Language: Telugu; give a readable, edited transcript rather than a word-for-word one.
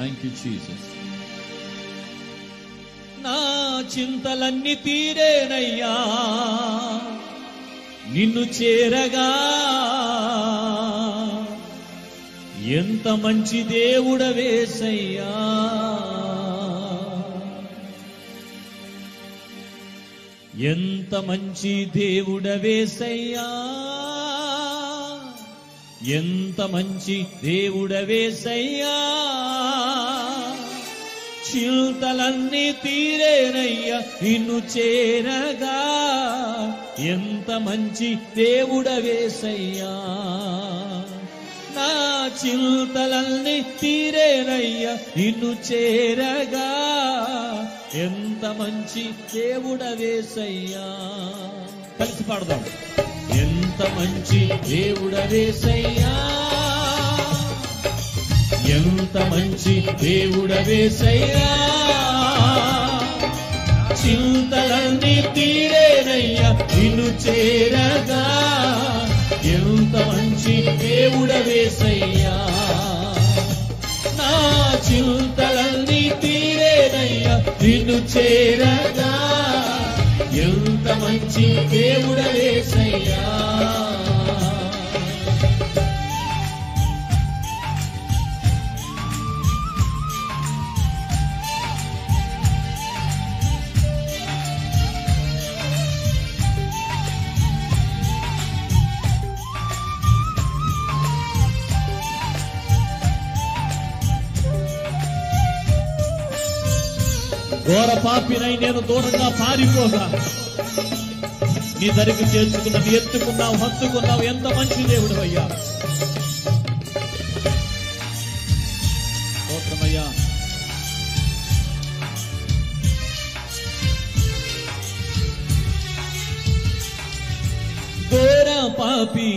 Thank you Jesus. నా చింతలన్నీ తీరేనయ్యా నిన్ను చేరగా, ఎంత మంచి దేవుడవేసయ్యా. ఎంత మంచి దేవుడవేసయ్యా, ఎంత మంచి దేవుడవేసయ్యా. చింతలన్నీ తీరేనయ్యా నిన్ను చేరగా, ఎంత మంచి దేవుడవేసయ్యా. నా చింతలన్నీ తీరేనయ్యా నిన్ను చేరగా, ఎంత మంచి దేవుడవేసయ్యా. కలిసి పాడదాం. ఎంత మంచి దేవుడవేసయ్యా, ఎంత మంచి దేవుడవేసయ్యా. చింతలన్నీ తీరేనయ్యా నిన్ను చేరగా, ఎంత మంచి దేవుడవేసయ్యా. నా చింతలన్నీ తీరేనయ్యా నిన్ను చేరగా, ఎంత మంచి దేవుడవేసయ్యా. ఘోర పాపినై నేను దూరంగా పారిపోగా, నీ దరికి చేర్చుకున్నావు, ఎత్తుకున్నావు, హత్తుకున్నావు. ఎంత మంచి దేవుడు అయ్యా. స్తోత్రమయ్యా. ఘోర పాపి